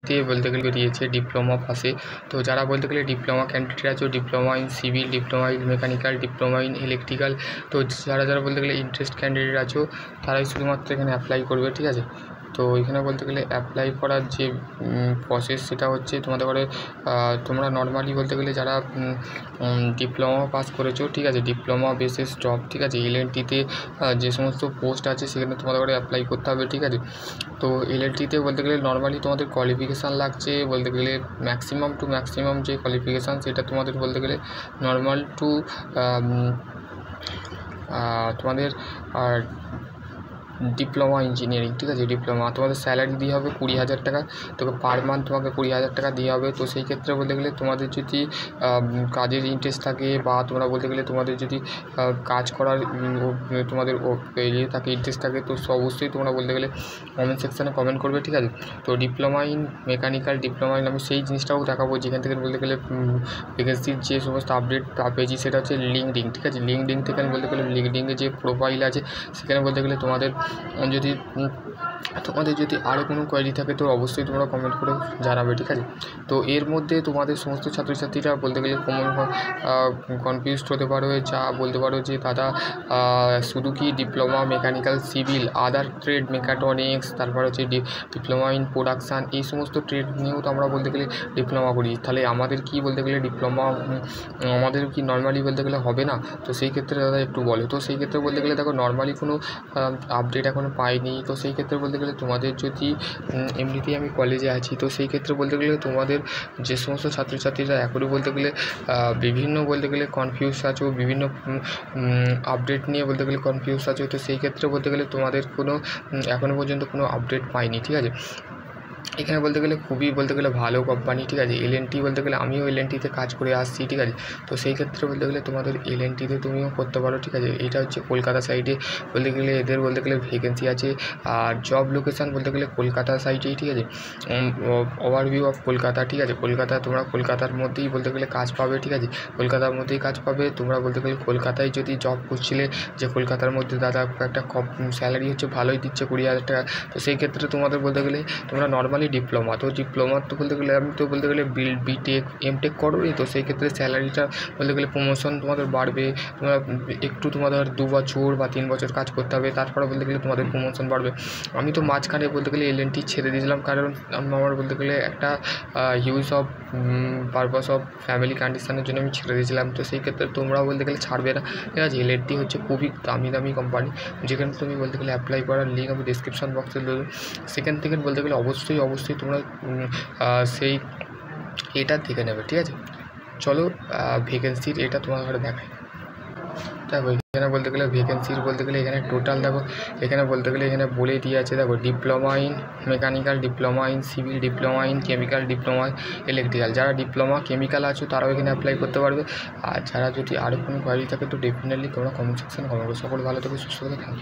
দিয়ে বলতে গেলে বেরিয়েছে ডিপ্লোমা পাশে। তো যারা বলতে গেলে ডিপ্লোমা ক্যান্ডিডেট আছে, diploma in civil, diploma in mechanical, diploma in electrical, তো যারা বলতে গেলে ইন্টারেস্ট ক্যান্ডিডেট আছো তারাই শুধুমাত্র এখানে অ্যাপ্লাই করবে, ঠিক আছে। তো এখানে বলতে গেলে অ্যাপ্লাই করার যে প্রসেস সেটা হচ্ছে তোমাদের ঘরে তোমরা নর্মালি বলতে গেলে যারা ডিপ্লোমা পাস করেছো, ঠিক আছে, ডিপ্লোমা বেসিস জব, ঠিক আছে, এলএনটিতে যে সমস্ত পোস্ট আছে সেখানে তোমাদের ঘরে অ্যাপ্লাই করতে হবে, ঠিক আছে। তো এলএনটিতে বলতে গেলে নর্মালি তোমাদের কোয়ালিফিকেশান লাগছে বলতে গেলে ম্যাক্সিমাম যে কোয়ালিফিকেশান সেটা তোমাদের বলতে গেলে নর্মাল টু তোমাদের ডিপ্লোমা ইঞ্জিনিয়ারিং, ঠিক আছে, ডিপ্লোমা তোমাদের স্যালারি দিয়ে হবে 20,000 টাকা, তোকে পার মান্থ তোমাকে 20,000 টাকা দিয়ে হবে। তো সেই ক্ষেত্রে বলতে গেলে তোমাদের যদি কাজের ইন্টারেস্ট থাকে বা তোমরা বলতে গেলে তোমাদের যদি কাজ করার তোমাদের ইয়ে থাকে, ইন্টারেস্ট থাকে, তো অবশ্যই তোমরা বলতে গেলে কমেন্ট সেকশানে কমেন্ট করবে, ঠিক আছে। তো diploma in mechanical, diploma in আমি সেই জিনিসটাও দেখাবো যেখান থেকে বলতে গেলে ভ্যাকেন্সির যে সমস্ত আপডেট পেয়েছি সেটা হচ্ছে লিঙ্কডিন, ঠিক আছে। লিঙ্কডিন থেকে বলতে গেলে লিঙ্কডিনে যে প্রোফাইল আছে সেখানে বলতে গেলে তোমাদের যদি আরও কোনো কোয়ারি থাকে তো অবশ্যই তোমরা কমেন্ট করে জানাবে, ঠিক আছে। তো এর মধ্যে তোমাদের সমস্ত ছাত্রছাত্রীরা বলতে গেলে কনফিউজড হতে পারো, যা বলতে পারো যে দাদা শুধু কি ডিপ্লোমা মেকানিক্যাল, সিভিল, আদার ট্রেড, মেকাট্রনিক্স, তারপর হচ্ছে ডিপ্লোমা ইন প্রোডাকশান, এই সমস্ত ট্রেড নিয়েও তো আমরা বলতে গেলে ডিপ্লোমা করি, তাহলে আমাদের কি বলতে গেলে ডিপ্লোমা আমাদের কি নর্মালি বলতে গেলে হবে না? তো সেই ক্ষেত্রে দাদা একটু বলো। তো সেই ক্ষেত্রে বলতে গেলে দেখো নর্মালি কোনো আপডেট এখনও পাইনি। তো সেই ক্ষেত্রে বলতে গেলে তোমাদের যদি এমনিতেই আমি কলেজে আছি, তো সেই ক্ষেত্রে বলতে গেলে তোমাদের যে সমস্ত ছাত্রছাত্রীরা এখনও বলতে গেলে বিভিন্ন বলতে গেলে কনফিউজ আছো, বিভিন্ন আপডেট নিয়ে বলতে গেলে কনফিউজ আছো, তো সেই ক্ষেত্রে বলতে গেলে তোমাদের কোনো এখনও পর্যন্ত কোনো আপডেট পাইনি, ঠিক আছে। এখানে বলতে গেলে খুবই বলতে গেলে ভালো কোম্পানি, ঠিক আছে। এলএনটি বলতে গেলে আমিও এলএনটিতে কাজ করে আসছি, ঠিক আছে। তো সেই ক্ষেত্রে বলতে গেলে তোমাদের এলএনটিতে তুমিও করতে পারো, ঠিক আছে। এটা হচ্ছে কলকাতা সাইডে বলতে গেলে এদের বলতে গেলে ভ্যাকেন্সি আছে, আর জব লোকেশান বলতে গেলে কলকাতা সাইডেই, ঠিক আছে। ওভারভিউ অফ কলকাতা, ঠিক আছে। কলকাতা তোমরা কলকাতার মধ্যেই বলতে গেলে কাজ পাবে, ঠিক আছে। কলকাতার মধ্যেই কাজ পাবে তোমরা বলতে গেলে কলকাতায় যদি জব করছিলে যে কলকাতার মধ্যে দাদা একটা স্যালারি হচ্ছে ভালোই দিচ্ছে 20,000 টাকা, তো সেই ক্ষেত্রে তোমাদের বলতে গেলে তোমরা নর্মালি ডিপ্লোমা তো বলতে গেলে আমি তো বলতে গেলে বিটেক এমটেক করোই, তো সেই ক্ষেত্রে স্যালারিটা বলতে গেলে প্রমোশন তোমাদের বাড়বে, তোমরা একটু তোমাদের 2 বছর বা 3 বছর কাজ করতে হবে, তারপরে বলতে গেলে তোমাদের প্রমোশন বাড়বে। আমি তো মাঝখানে বলতে গেলে এলএনটি ছেড়ে দিয়েছিলাম, কারণ আমার বলতে গেলে একটা huge of purpose of family কন্ডিশনের জন্য আমি ছেড়ে দিয়েছিলাম। তো সেই ক্ষেত্রে তোমরাও বলতে গেলে ছাড়বে না, ঠিক আছে। এলএনটি হচ্ছে খুবই দামি কোম্পানি, যেখানে তুমি বলতে গেলে অ্যাপ্লাই করার লিঙ্ক আমি ডিসক্রিপশন বক্সে দেবো, সেখান থেকে বলতে গেলে অবশ্যই তোমরা সেই এটা দেখে নেবে, ঠিক আছে। চলো ভ্যাকেন্সির এটা তোমার ঘরে দেখায়। দেখো এখানে বলতে গেলে ভ্যাকেন্সির বলতে গেলে এখানে টোটাল দেখো এখানে বলতে গেলে এখানে বলে দিয়ে আছে, দেখো diploma in mechanical, diploma in civil, diploma in chemical, diploma electrical. যারা ডিপ্লোমা কেমিক্যাল আছো তারাও এখানে অ্যাপ্লাই করতে পারবে, আর যারা যদি আরও কোনো কোয়ারি থাকে তো ডেফিনেটলি তোমরা কমেন্ট সেকশনে কমেন্ট করো। সকল ভালো থেকে সুস্থ থাকে, থ্যাংক ইউ।